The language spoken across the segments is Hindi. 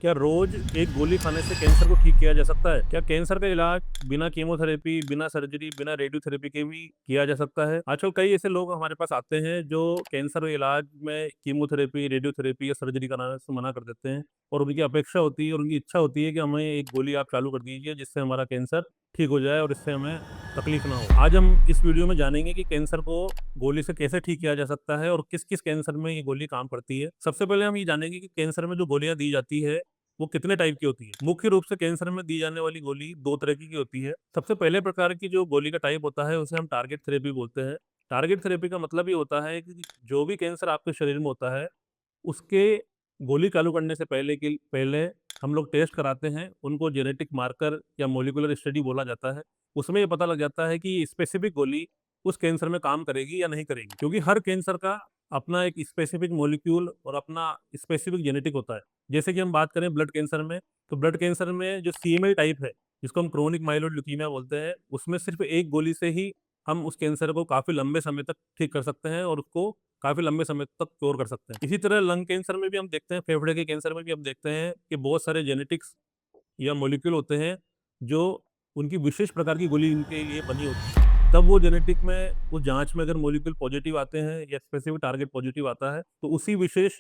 क्या रोज एक गोली खाने से कैंसर को ठीक किया जा सकता है? क्या कैंसर का इलाज बिना कीमोथेरेपी, बिना सर्जरी, बिना रेडियोथेरेपी के भी किया जा सकता है? आजकल कई ऐसे लोग हमारे पास आते हैं जो कैंसर इलाज में कीमोथेरेपी, रेडियोथेरेपी या सर्जरी कराने से मना कर देते हैं और उनकी अपेक्षा होती है और उनकी इच्छा होती है कि हमें एक गोली आप चालू कर दीजिए जिससे हमारा कैंसर ठीक हो जाए और इससे हमें तकलीफ ना हो। आज हम इस वीडियो में जानेंगे कि कैंसर को गोली से कैसे ठीक किया जा सकता है और किस-किस कैंसर में ये गोली काम करती है। सबसे पहले हम ये जानेंगे कि कैंसर में जो गोलियाँ दी जाती है वो कितने टाइप की होती है? मुख्य रूप से कैंसर में दी जाने वाली गोली 2 तरह की होती है। सबसे पहले प्रकार की जो गोली का टाइप होता है, उसे हम टारगेट थेरेपी बोलते हैं। टारगेट थेरेपी का मतलब ये होता है कि जो भी कैंसर आपके शरीर में होता है, उसके गोली चालू करने से पहले हम लोग टेस्ट कराते हैं। उनको जेनेटिक मार्कर या मॉलिक्यूलर स्टडी बोला जाता है। उसमें ये पता लग जाता है कि ये स्पेसिफिक गोली उस कैंसर में काम करेगी या नहीं करेगी। क्योंकि हर कैंसर का अपना एक स्पेसिफिक मॉलिक्यूल और अपना स्पेसिफिक जेनेटिक होता है। जैसे कि हम बात करें ब्लड कैंसर में, तो ब्लड कैंसर में जो सीएमएल टाइप है, जिसको हम क्रोनिक माइलोइड ल्यूकीमिया बोलते हैं, उसमें सिर्फ़ एक गोली से ही हम उस कैंसर को काफ़ी लंबे समय तक ठीक कर सकते हैं और उसको काफ़ी लंबे समय तक क्योर कर सकते हैं। इसी तरह लंग कैंसर में भी हम देखते हैं, फेफड़े के कैंसर में भी हम देखते हैं कि बहुत सारे जेनेटिक्स या मॉलिक्यूल होते हैं, जो उनकी विशेष प्रकार की गोली इनके लिए बनी होती है। तब वो जेनेटिक में उस जाँच में अगर मॉलिक्यूल पॉज़िटिव आते हैं या स्पेसिफिक टारगेट पॉज़िटिव आता है, तो उसी विशेष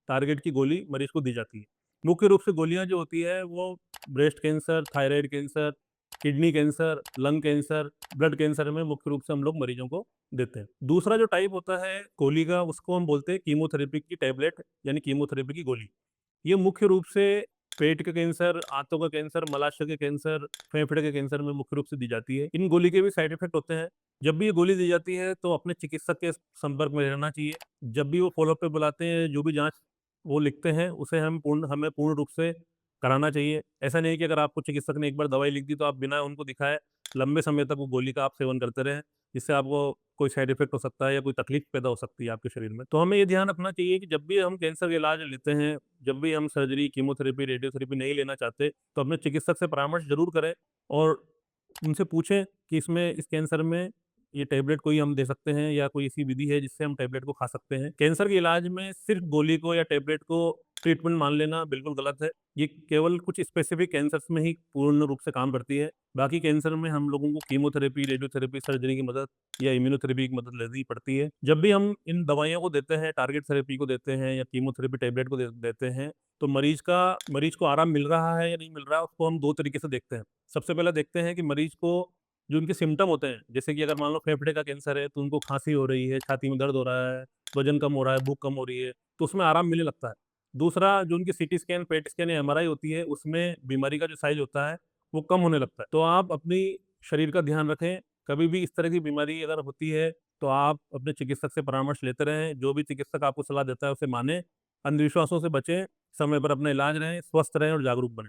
टारगेट की गोली मरीज़ को दी जाती है। मुख्य रूप से गोलियाँ जो होती है वो breast cancer, thyroid cancer, kidney cancer, lung cancer, blood cancer में मुख्य रूप से हम लोग मरीजों को देते हैं। दूसरा जो टाइप होता है गोली का, उसको हम बोलते हैं कीमोथेरेपी की टैबलेट यानी कीमोथेरेपी की गोली। ये मुख्य रूप से पेट का कैंसर, आंतों का कैंसर, मलाशय के कैंसर, फेफड़े के कैंसर में मुख्य रूप से दी जाती है। इन गोली के भी साइड इफ़ेक्ट होते हैं। जब भी ये गोली दी जाती है तो अपने चिकित्सक के संपर्क में रहना चाहिए। जब भी वो फ़ॉलो-अप पे बुलाते हैं, जो भी जाँच वो लिखते हैं, उसे हमें पूर्ण रूप से कराना चाहिए। ऐसा नहीं है कि अगर आपको चिकित्सक ने एक बार दवाई लिख दी तो आप बिना उनको दिखाए लंबे समय तक वो गोली का आप सेवन करते रहें, जिससे आपको कोई साइड इफ़ेक्ट हो सकता है या कोई तकलीफ पैदा हो सकती है आपके शरीर में। तो हमें ये ध्यान रखना चाहिए कि जब भी हम कैंसर का इलाज लेते हैं, जब भी हम सर्जरी, कीमोथेरेपी, रेडियोथेरेपी नहीं लेना चाहते, तो अपने चिकित्सक से परामर्श ज़रूर करें और उनसे पूछें कि इस कैंसर में ये टैबलेट कोई हम दे सकते हैं या कोई ऐसी विधि है जिससे हम टैबलेट को खा सकते हैं। कैंसर के इलाज में सिर्फ़ गोली को या टैबलेट को ट्रीटमेंट मान लेना बिल्कुल गलत है। ये केवल कुछ स्पेसिफ़िक कैंसर्स में ही पूर्ण रूप से काम करती है। बाकी कैंसर में हम लोगों को कीमोथेरेपी, रेडियोथेरेपी, सर्जरी की मदद या इम्यूनोथेरेपी की मदद लेनी पड़ती है। जब भी हम इन दवाइयों को देते हैं, टारगेट थेरेपी को देते हैं या कीमोथेरेपी टैबलेट को देते हैं, तो मरीज़ को आराम मिल रहा है या नहीं मिल रहा है, उसको हम 2 तरीके से देखते हैं। सबसे पहले देखते हैं कि मरीज़ को जो उनके सिम्पटम होते हैं, जैसे कि अगर मान लो फेफड़े का कैंसर है, तो उनको खाँसी हो रही है, छाती में दर्द हो रहा है, वज़न कम हो रहा है, भूख कम हो रही है, तो उसमें आराम मिलने लगता है। दूसरा, जो उनकी सीटी स्कैन, पेट स्कैन या एमआरआई होती है, उसमें बीमारी का जो साइज़ होता है, वो कम होने लगता है। तो आप अपनी शरीर का ध्यान रखें, कभी भी इस तरह की बीमारी अगर होती है, तो आप अपने चिकित्सक से परामर्श लेते रहें, जो भी चिकित्सक आपको सलाह देता है, उसे मानें, अंधविश्वासों से बचें, समय पर अपना इलाज रहें, स्वस्थ रहें और जागरूक बनें।